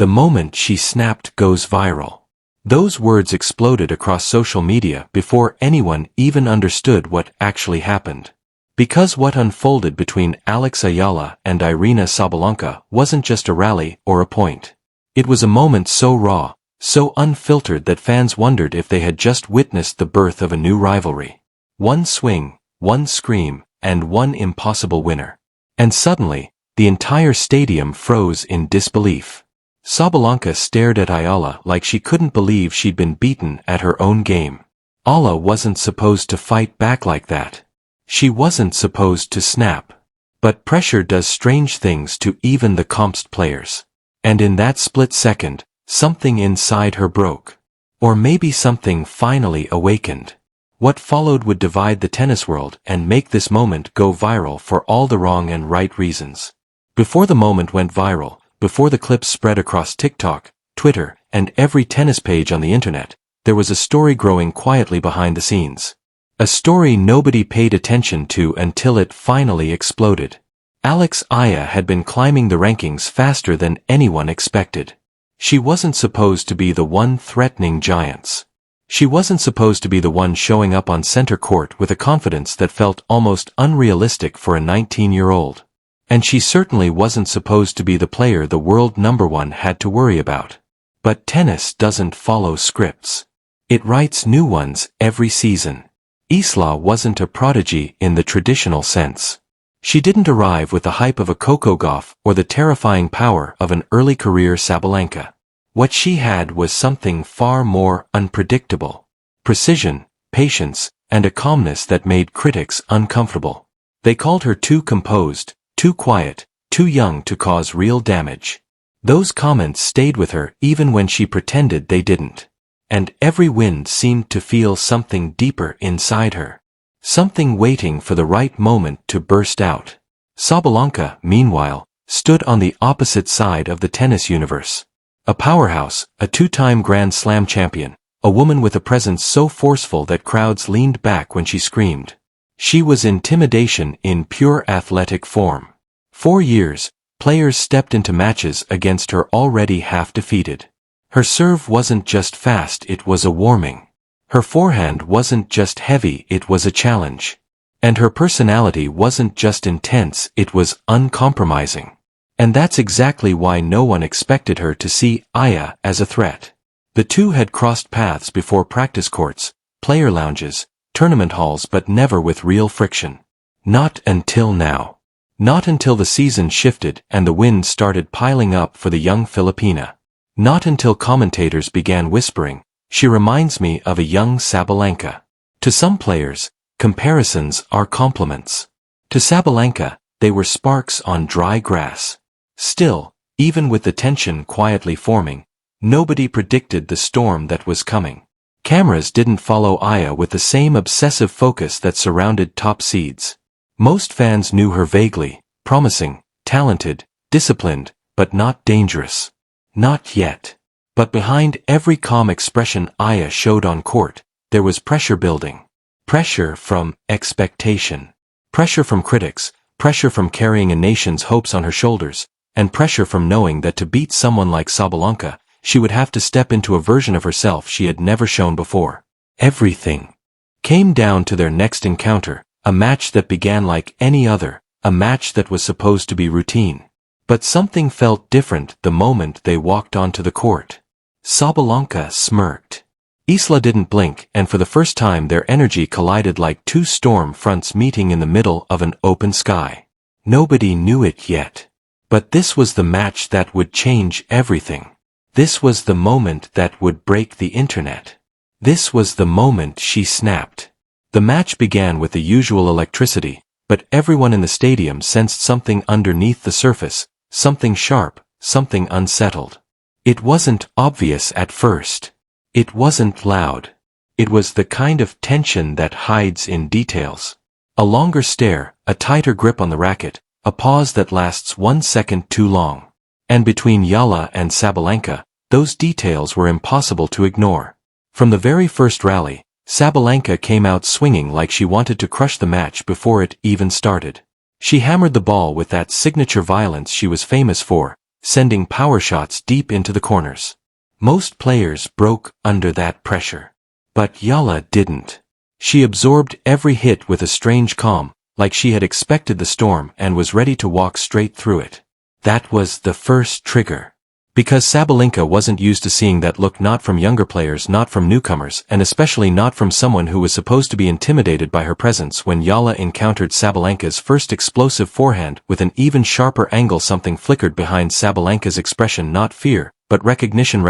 The moment she snapped goes viral. Those words exploded across social media before anyone even understood what actually happened. Because what unfolded between Alexandra Eala and Aryna Sabalenka wasn't just a rally or a point. It was a moment so raw, so unfiltered that fans wondered if they had just witnessed the birth of a new rivalry. One swing, one scream, and one impossible winner. And suddenly, the entire stadium froze in disbelief. Sabalenka stared at Eala like she couldn't believe she'd been beaten at her own game. Eala wasn't supposed to fight back like that. She wasn't supposed to snap. But pressure does strange things to even the calmest players. And in that split second, something inside her broke. Or maybe something finally awakened. What followed would divide the tennis world and make this moment go viral for all the wrong and right reasons. Before the moment went viral, before the clips spread across TikTok, Twitter, and every tennis page on the internet, there was a story growing quietly behind the scenes. A story nobody paid attention to until it finally exploded. Alexandra Eala had been climbing the rankings faster than anyone expected. She wasn't supposed to be the one threatening giants. She wasn't supposed to be the one showing up on center court with a confidence that felt almost unrealistic for a 19-year-old. And she certainly wasn't supposed to be the player the world #1 had to worry about. But tennis doesn't follow scripts. It writes new ones every season. Eala wasn't a prodigy in the traditional sense. She didn't arrive with the hype of a Coco Gauff or the terrifying power of an early career Sabalenka. What she had was something far more unpredictable. Precision, patience, and a calmness that made critics uncomfortable. They called her too composed, too quiet, too young to cause real damage. Those comments stayed with her even when she pretended they didn't. And every win seemed to feel something deeper inside her. Something waiting for the right moment to burst out. Sabalenka, meanwhile, stood on the opposite side of the tennis universe. A powerhouse, a two-time Grand Slam champion, a woman with a presence so forceful that crowds leaned back when she screamed. She was intimidation in pure athletic form. For years, players stepped into matches against her already half-defeated. Her serve wasn't just fast, it was a warming. Her forehand wasn't just heavy, it was a challenge. And her personality wasn't just intense, it was uncompromising. And that's exactly why no one expected her to see Eala as a threat. The two had crossed paths before practice courts, player lounges, tournament halls, but never with real friction. Not until now. Not until the season shifted and the wins started piling up for the young Filipina. Not until commentators began whispering, "She reminds me of a young Sabalenka." To some players, comparisons are compliments. To Sabalenka, they were sparks on dry grass. Still, even with the tension quietly forming, nobody predicted the storm that was coming. Cameras didn't follow Eala with the same obsessive focus that surrounded top seeds. Most fans knew her vaguely, promising, talented, disciplined, but not dangerous. Not yet. But behind every calm expression Eala showed on court, there was pressure building. Pressure from expectation. Pressure from critics, pressure from carrying a nation's hopes on her shoulders, and pressure from knowing that to beat someone like Sabalenka, she would have to step into a version of herself she had never shown before. Everything came down to their next encounter, a match that began like any other, a match that was supposed to be routine. But something felt different the moment they walked onto the court. Sabalenka smirked. Eala didn't blink, and for the first time their energy collided like two storm fronts meeting in the middle of an open sky. Nobody knew it yet. But this was the match that would change everything. This was the moment that would break the internet. This was the moment she snapped. The match began with the usual electricity, but everyone in the stadium sensed something underneath the surface, something sharp, something unsettled. It wasn't obvious at first. It wasn't loud. It was the kind of tension that hides in details. A longer stare, a tighter grip on the racket, a pause that lasts 1 second too long. And between Eala and Sabalenka, those details were impossible to ignore. From the very first rally, Sabalenka came out swinging like she wanted to crush the match before it even started. She hammered the ball with that signature violence she was famous for, sending power shots deep into the corners. Most players broke under that pressure. But Eala didn't. She absorbed every hit with a strange calm, like she had expected the storm and was ready to walk straight through it. That was the first trigger. Because Sabalenka wasn't used to seeing that look, not from younger players, not from newcomers, and especially not from someone who was supposed to be intimidated by her presence. When Eala encountered Sabalenka's first explosive forehand with an even sharper angle, something flickered behind Sabalenka's expression, not fear, but recognition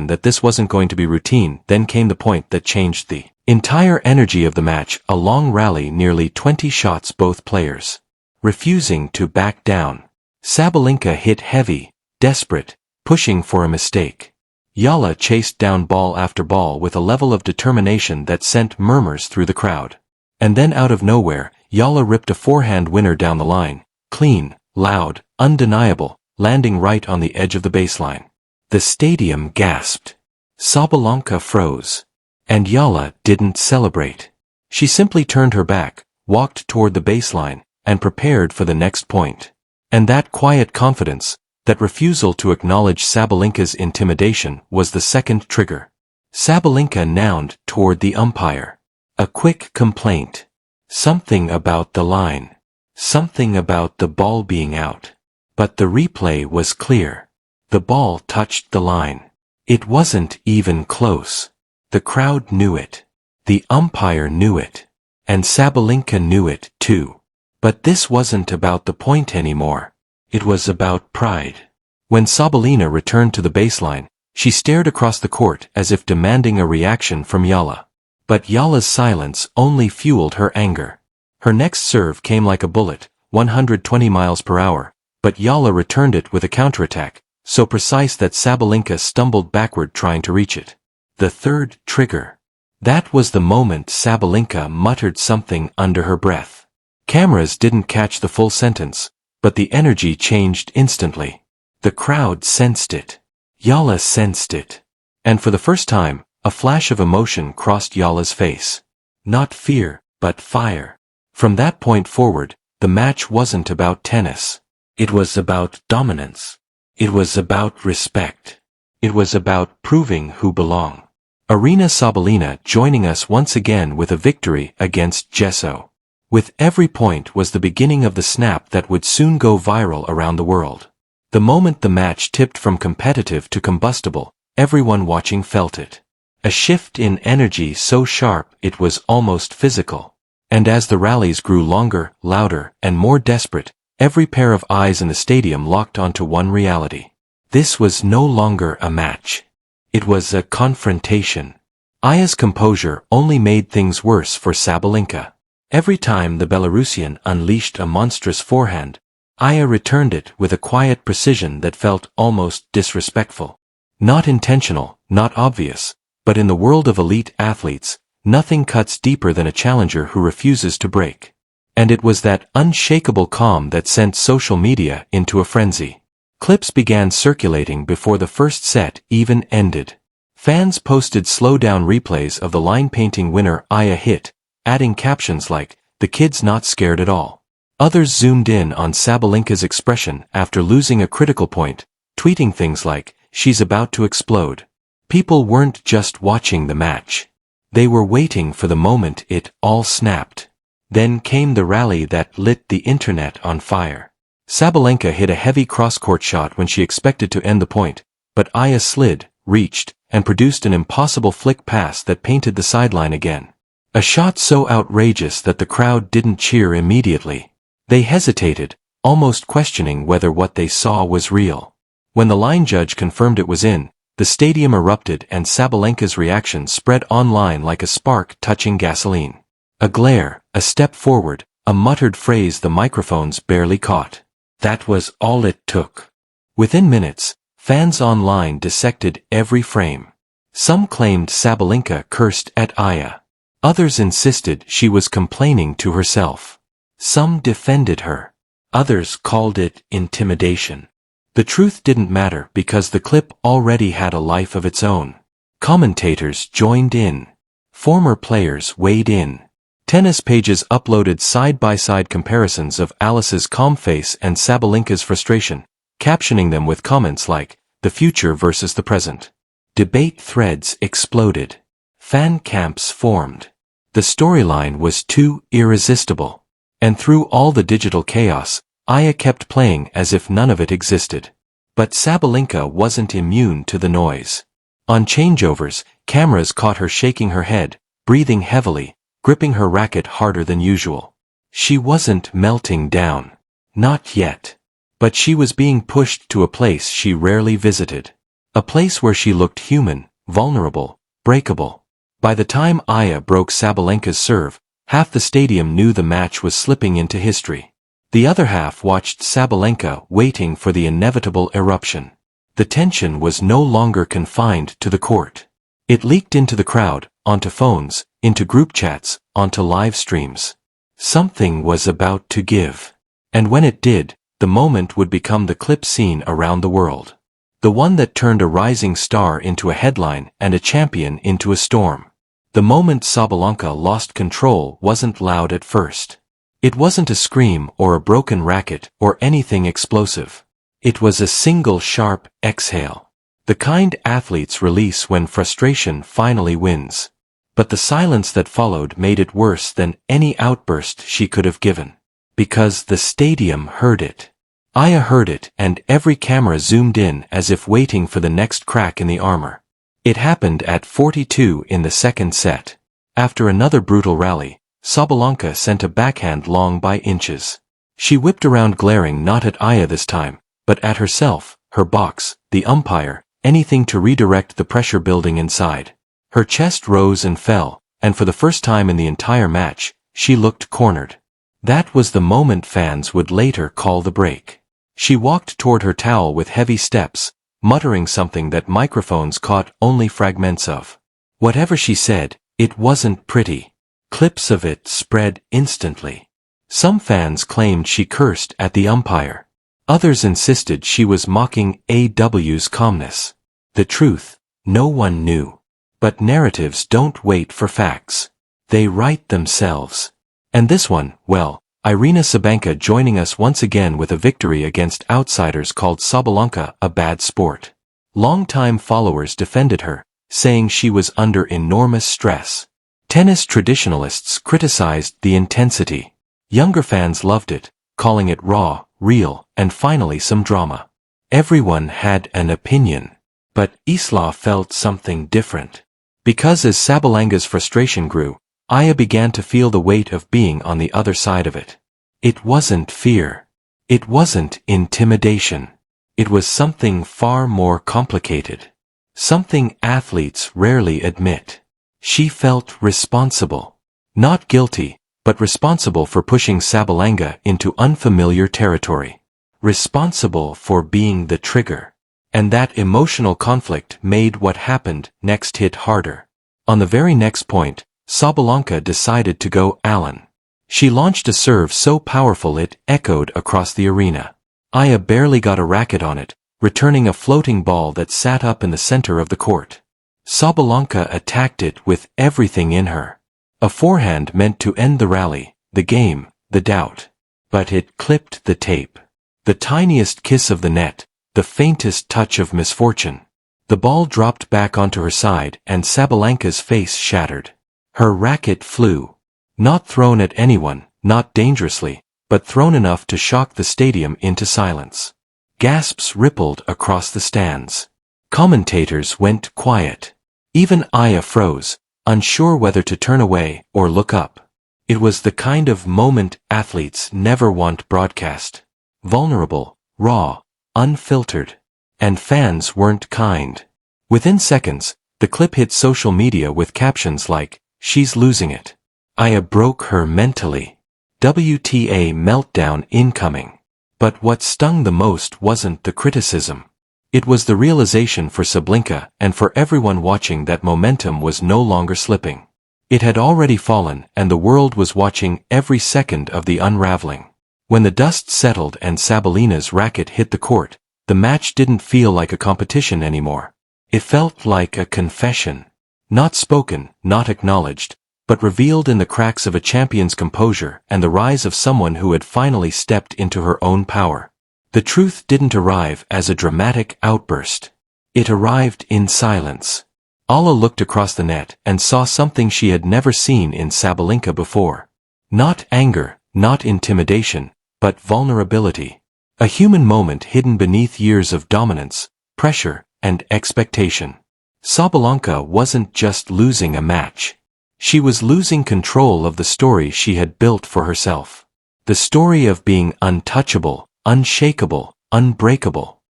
that this wasn't going to be routine. Then came the point that changed the entire energy of the match, a long rally, nearly 20 shots, both players refusing to back down. Sabalenka hit heavy, desperate, pushing for a mistake. Eala chased down ball after ball with a level of determination that sent murmurs through the crowd. And then out of nowhere, Eala ripped a forehand winner down the line, clean, loud, undeniable, landing right on the edge of the baseline. The stadium gasped. Sabalenka froze. And Eala didn't celebrate. She simply turned her back, walked toward the baseline, and prepared for the next point. And that quiet confidence, that refusal to acknowledge Sabalenka's intimidation, was the second trigger. Sabalenka nodded toward the umpire. A quick complaint. Something about the line. Something about the ball being out. But the replay was clear. The ball touched the line. It wasn't even close. The crowd knew it. The umpire knew it. And Sabalenka knew it too. But this wasn't about the point anymore. It was about pride. When Sabalenka returned to the baseline, she stared across the court as if demanding a reaction from Eala. But Eala's silence only fueled her anger. Her next serve came like a bullet, 120 miles per hour, but Eala returned it with a counterattack, so precise that Sabalenka stumbled backward trying to reach it. The third trigger. That was the moment Sabalenka muttered something under her breath. Cameras didn't catch the full sentence, but the energy changed instantly. The crowd sensed it. Eala sensed it. And for the first time, a flash of emotion crossed Eala's face. Not fear, but fire. From that point forward, the match wasn't about tennis. It was about dominance. It was about respect. It was about proving who belonged. Aryna Sabalenka joining us once again with a victory against Gesso. With every point was the beginning of the snap that would soon go viral around the world. The moment the match tipped from competitive to combustible, everyone watching felt it. A shift in energy so sharp it was almost physical. And as the rallies grew longer, louder, and more desperate, every pair of eyes in the stadium locked onto one reality. This was no longer a match. It was a confrontation. Aya's composure only made things worse for Sabalenka. Every time the Belarusian unleashed a monstrous forehand, Aya returned it with a quiet precision that felt almost disrespectful. Not intentional, not obvious, but in the world of elite athletes, nothing cuts deeper than a challenger who refuses to break. And it was that unshakable calm that sent social media into a frenzy. Clips began circulating before the first set even ended. Fans posted slow-down replays of the line-painting winner Aya hit, adding captions like, "The kid's not scared at all." Others zoomed in on Sabalenka's expression after losing a critical point, tweeting things like, "She's about to explode." People weren't just watching the match. They were waiting for the moment it all snapped. Then came the rally that lit the internet on fire. Sabalenka hit a heavy cross-court shot when she expected to end the point, but Aya slid, reached, and produced an impossible flick pass that painted the sideline again. A shot so outrageous that the crowd didn't cheer immediately. They hesitated, almost questioning whether what they saw was real. When the line judge confirmed it was in, the stadium erupted and Sabalenka's reaction spread online like a spark touching gasoline. A glare, a step forward, a muttered phrase the microphones barely caught. That was all it took. Within minutes, fans online dissected every frame. Some claimed Sabalenka cursed at Aya. Others insisted she was complaining to herself. Some defended her. Others called it intimidation. The truth didn't matter because the clip already had a life of its own. Commentators joined in. Former players weighed in. Tennis pages uploaded side-by-side comparisons of Alice's calm face and Sabalenka's frustration, captioning them with comments like, "The future versus the present." Debate threads exploded. Fan camps formed. The storyline was too irresistible. And through all the digital chaos, Aya kept playing as if none of it existed. But Sabalenka wasn't immune to the noise. On changeovers, cameras caught her shaking her head, breathing heavily, gripping her racket harder than usual. She wasn't melting down. Not yet. But she was being pushed to a place she rarely visited. A place where she looked human, vulnerable, breakable. By the time Aya broke Sabalenka's serve, half the stadium knew the match was slipping into history. The other half watched Sabalenka waiting for the inevitable eruption. The tension was no longer confined to the court. It leaked into the crowd, onto phones, into group chats, onto live streams. Something was about to give. And when it did, the moment would become the clip seen around the world. The one that turned a rising star into a headline and a champion into a storm. The moment Sabalenka lost control wasn't loud at first. It wasn't a scream or a broken racket or anything explosive. It was a single sharp exhale. The kind athletes release when frustration finally wins. But the silence that followed made it worse than any outburst she could have given. Because the stadium heard it. Aya heard it, and every camera zoomed in as if waiting for the next crack in the armor. It happened at 42 in the second set. After another brutal rally, Sabalenka sent a backhand long by inches. She whipped around, glaring not at Aya this time, but at herself, her box, the umpire, anything to redirect the pressure building inside. Her chest rose and fell, and for the first time in the entire match, she looked cornered. That was the moment fans would later call the break. She walked toward her towel with heavy steps, muttering something that microphones caught only fragments of. Whatever she said, it wasn't pretty. Clips of it spread instantly. Some fans claimed she cursed at the umpire. Others insisted she was mocking AW's calmness. The truth, no one knew. But narratives don't wait for facts. They write themselves. And this one, well, Aryna Sabalenka joining us once again with a victory against outsiders called Sabalenka a bad sport. Longtime followers defended her, saying she was under enormous stress. Tennis traditionalists criticized the intensity. Younger fans loved it, calling it raw, real, and finally some drama. Everyone had an opinion. But Eala felt something different. Because as Sabalenka's frustration grew, Aya began to feel the weight of being on the other side of it. It wasn't fear. It wasn't intimidation. It was something far more complicated. Something athletes rarely admit. She felt responsible. Not guilty, but responsible for pushing Sabalenka into unfamiliar territory. Responsible for being the trigger. And that emotional conflict made what happened next hit harder. On the very next point, Sabalenka decided to go Allen. She launched a serve so powerful it echoed across the arena. Aya barely got a racket on it, returning a floating ball that sat up in the center of the court. Sabalenka attacked it with everything in her. A forehand meant to end the rally, the game, the doubt. But it clipped the tape. The tiniest kiss of the net, the faintest touch of misfortune. The ball dropped back onto her side and Sabalenka's face shattered. Her racket flew. Not thrown at anyone, not dangerously, but thrown enough to shock the stadium into silence. Gasps rippled across the stands. Commentators went quiet. Even Aya froze, unsure whether to turn away or look up. It was the kind of moment athletes never want broadcast. Vulnerable, raw, unfiltered. And fans weren't kind. Within seconds, the clip hit social media with captions like, "She's losing it. Aya broke her mentally. WTA meltdown incoming." But what stung the most wasn't the criticism. It was the realization for Sabalenka and for everyone watching that momentum was no longer slipping. It had already fallen and the world was watching every second of the unraveling. When the dust settled and Sabalenka's racket hit the court, the match didn't feel like a competition anymore. It felt like a confession. Not spoken, not acknowledged, but revealed in the cracks of a champion's composure and the rise of someone who had finally stepped into her own power. The truth didn't arrive as a dramatic outburst. It arrived in silence. Eala looked across the net and saw something she had never seen in Sabalenka before. Not anger, not intimidation, but vulnerability. A human moment hidden beneath years of dominance, pressure, and expectation. Sabalenka wasn't just losing a match. She was losing control of the story she had built for herself. The story of being untouchable, unshakable, unbreakable.